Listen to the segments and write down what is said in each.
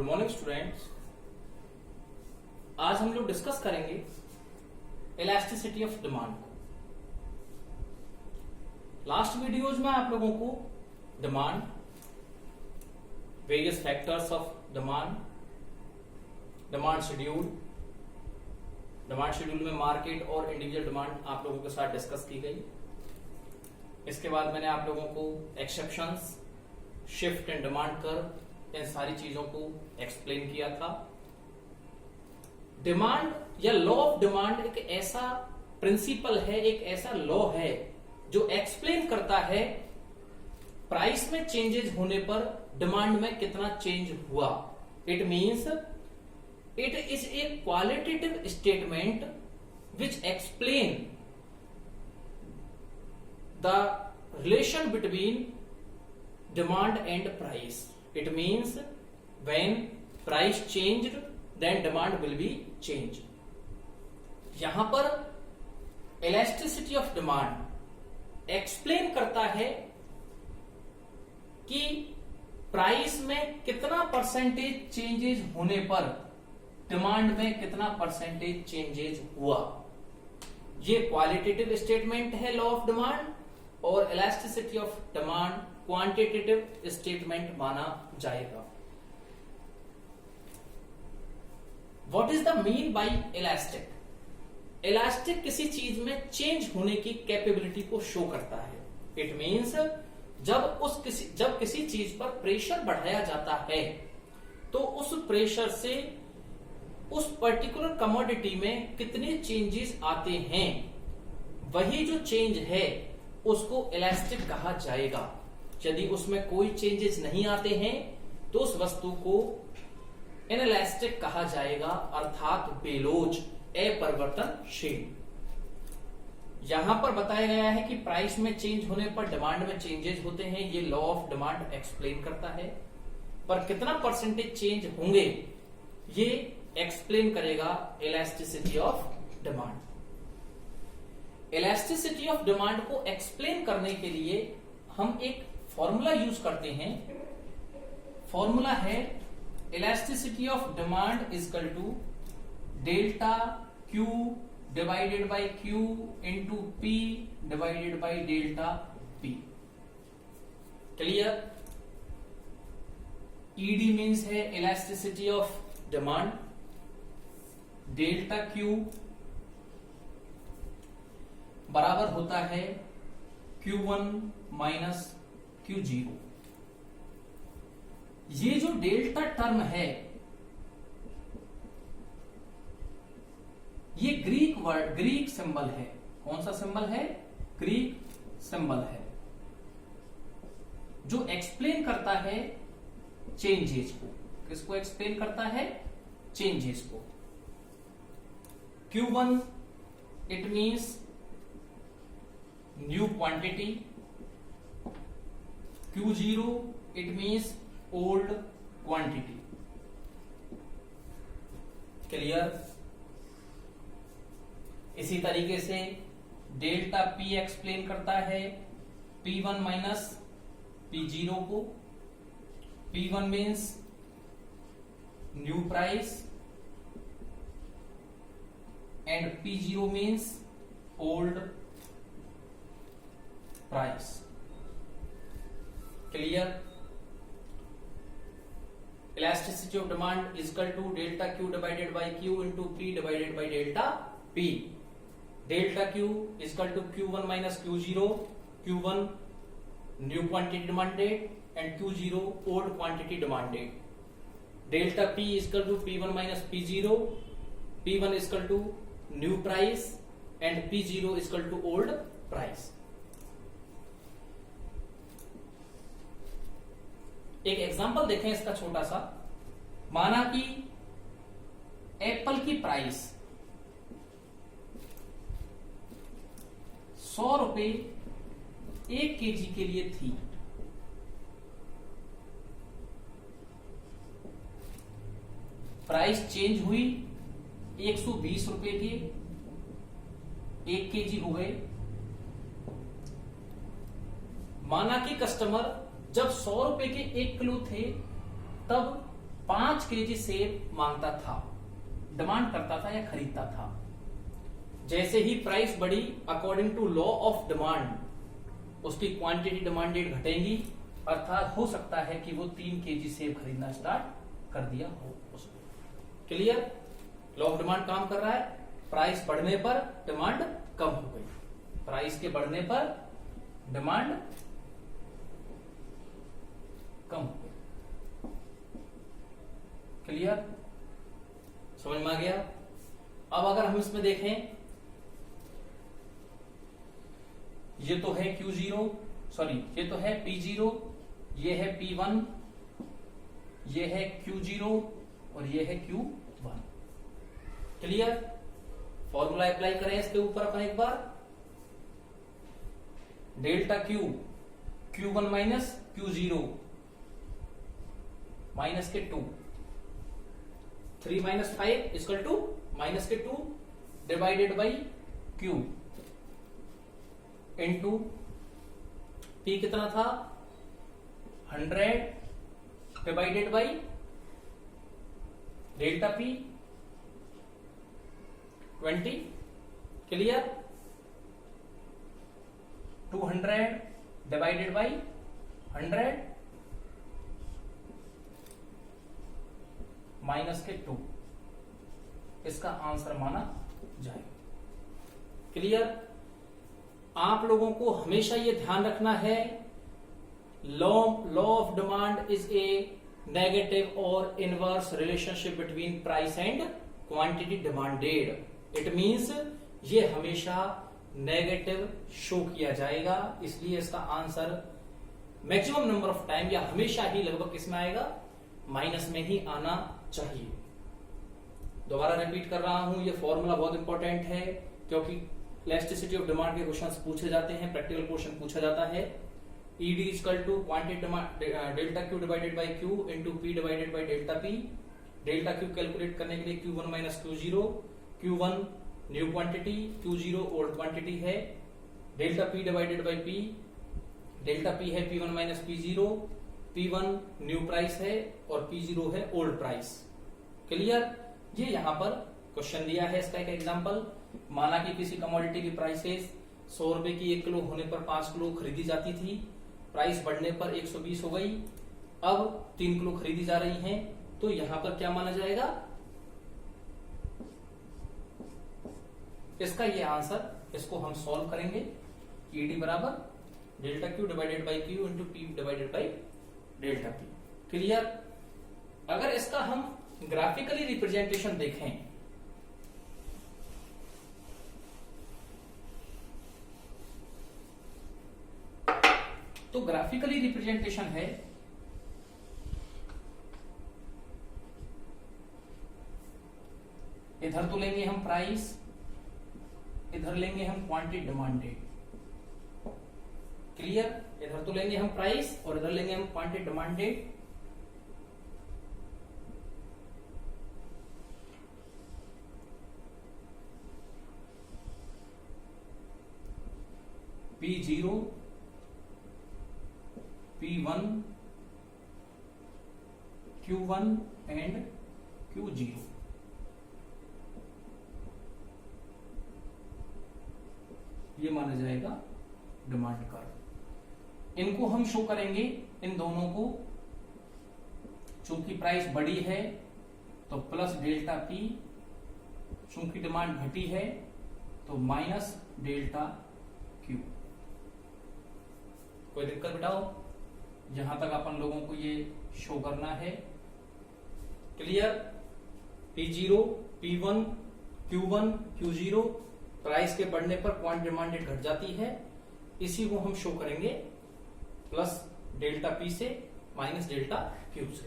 Good morning students. आज हम लोग डिस्कस करेंगे elasticity of demand. Last videos में आप लोगों को demand, various factors of demand, demand schedule में मार्केट और इंडिविजुअल डिमांड आप लोगों के साथ डिस्कस की गई। इसके बाद मैंने आप लोगों को exceptions, shift and demand curve, इन सारी चीजों को एक्सप्लेन किया था। डिमांड या लॉ ऑफ डिमांड एक ऐसा प्रिंसिपल है, एक ऐसा लॉ है जो एक्सप्लेन करता है प्राइस में चेंजेस होने पर डिमांड में कितना चेंज हुआ। It means it is a qualitative statement which explain the relation between demand and price. It means when price changed then demand will be changed. यहां पर elasticity of demand explain करता है कि price में कितना percentage changes होने पर demand में कितना परसेंटेज चेंजेस हुआ। ये क्वालिटेटिव स्टेटमेंट है लॉ ऑफ डिमांड, और elasticity of demand quantitative statement माना जाएगा। What is the mean by elastic? Elastic किसी चीज में चेंज होने की कैपेबिलिटी को शो करता है। इट मींस जब किसी चीज पर प्रेशर बढ़ाया जाता है तो उस प्रेशर से उस पर्टिकुलर कमोडिटी में कितने चेंजेस आते हैं, वही जो चेंज है उसको इलास्टिक कहा जाएगा। यदि उसमें कोई चेंजेस नहीं आते हैं तो उस वस्तु को इनइलास्टिक कहा जाएगा, अर्थात बेलोज, अपरिवर्तनशील। यहां पर बताया गया है कि प्राइस में चेंज होने पर डिमांड में चेंजेस होते हैं, ये लॉ ऑफ डिमांड एक्सप्लेन करता है। पर कितना परसेंटेज चेंज होंगे ये एक्सप्लेन करेगा elasticity of demand. Elasticity of demand को एक्सप्लेन करने के लिए हम एक फॉर्मूला यूज करते हैं। फॉर्मूला है elasticity of demand is equal to delta Q divided by Q into P divided by delta P. Clear? ED means है elasticity of demand, delta Q बराबर होता है Q1 माइनस Q0। ये जो डेल्टा टर्म है ये ग्रीक सिंबल है। कौन सा सिंबल है? ग्रीक सिंबल है जो एक्सप्लेन करता है चेंजेस को। किसको एक्सप्लेन करता है? चेंजेस को। Q1 it means new quantity, Q0 it means old quantity. Clear? इसी तरीके से डेल्टा P एक्सप्लेन करता है P1 माइनस P0 को। P1 means new price and P0 means old price. Clear? Elasticity of demand is equal to delta Q divided by Q into P divided by delta P. Delta Q equal to Q1 minus Q0, Q1 new quantity demanded and Q0 old quantity demanded. Delta P equal to P1 minus P0, P1 equal to new price and P0 equal to old price. एक example देखें इसका छोटा सा। माना कि Apple की price 100 रुपए 1 KG के लिए थी। प्राइस चेंज हुई, 120 रुपए के 1 केजी हो गए। माना कि कस्टमर जब 100 रुपए के 1 किलो थे तब 5 केजी सेब मांगता था, डिमांड करता था या खरीदता था। जैसे ही प्राइस बढ़ी, according to law of demand, उसकी क्वांटिटी डिमांडेड घटेगी, अर्थात हो सकता है कि वो 3 केजी सेब खरीदना स्टार्ट कर दिया हो उसने। क्लियर? लॉ ऑफ डिमांड काम कर रहा है। प्राइस बढ़ने पर डिमांड कम हो गई, प्राइस के बढ़ने पर डिमांड कम हो गई। क्लियर? समझ में आ गया? अब अगर हम इसमें देखें, ये तो है Q0, सॉरी ये तो है P0, ये है P1, ये है Q0 और ये है Q1। क्लियर? फॉर्मूला अप्लाई करें इसके ऊपर अपन एक बार। Delta Q, Q1 minus Q0 minus के 2, 3 माइनस 5 इक्वल टू माइनस के 2 divided by Q into P कितना था 100 divided by delta P 20। Clear? 200 divided by 100 minus के 2, इसका आंसर माना जाए। क्लियर? आप लोगों को हमेशा ये ध्यान रखना है, law of demand is a negative और inverse relationship between price and quantity demanded. It means ये हमेशा नेगेटिव शो किया जाएगा, इसलिए इसका answer maximum number of time या हमेशा ही लगभग किसमें आएगा, माइनस में ही आना चाहिए। दोबारा रिपीट कर रहा हूं, ये फॉर्मूला बहुत इंपॉर्टेंट है क्योंकि इलास्टिसिटी ऑफ डिमांड के क्वेश्चंस पूछे जाते हैं, प्रैक्टिकल क्वेश्चन पूछा जाता है। ED equal to quantity delta Q divided by Q into P divided by delta P। Delta Q calculate करने के लिए Q1 minus Q0, Q1 new quantity, Q0 old quantity है, delta P divided by P, delta P है P1 minus P0, P1 new price है और P0 है old price. Clear? ये यहां पर क्वेश्चन दिया है, इसका एक एग्जांपल। माना कि किसी कमोडिटी की प्राइसेस 100 रुपए की 1 किलो होने पर 5 किलो खरीदी जाती थी, प्राइस बढ़ने पर 120 हो गई, अब 3 किलो खरीदी जा रही हैं, तो यहां पर क्या माना जाएगा, इसका ये आंसर, इसको हम सॉल्व करेंगे। ED बराबर delta Q divided by Q into P divided by delta P। Clear? अगर इसका हम ग्राफिकली रिप्रेजेंटेशन देखें, तो ग्राफिकली रिप्रेजेंटेशन है, इधर तो लेंगे हम प्राइस, इधर लेंगे हम क्वांटिटी डिमांडेड। क्लियर? इधर तो लेंगे हम प्राइस और इधर लेंगे हम quantity demanded. P0, P1, Q1 and Q0। ये माना जाएगा डिमांड कर्व। इनको हम शो करेंगे, इन दोनों को, चूंकि प्राइस बढ़ी है तो प्लस डेल्टा P, चूंकि डिमांड घटी है तो माइनस डेल्टा Q। कोई दिक्कत बताओ? यहां तक अपन लोगों को ये शो करना है। Clear? P0, P1, Q1, Q0, price के बढ़ने पर क्वांटिटी डिमांडेड घट जाती है, इसी को हम शो करेंगे प्लस डेल्टा P से माइनस डेल्टा Q से।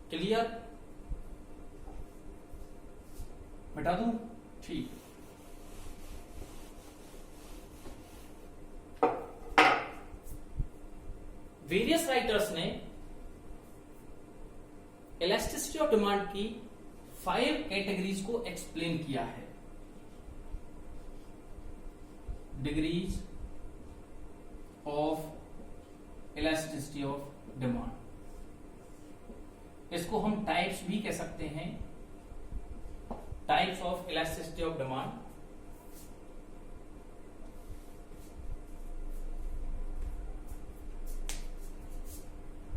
क्लियर? बता दूं? ठीक। वेरियस राइटर्स ने इलास्टिसिटी ऑफ डिमांड की 5 कैटेगरीज को एक्सप्लेन किया है। Degrees of elasticity of demand. इसको हम टाइप्स भी कह सकते हैं, types of elasticity of demand.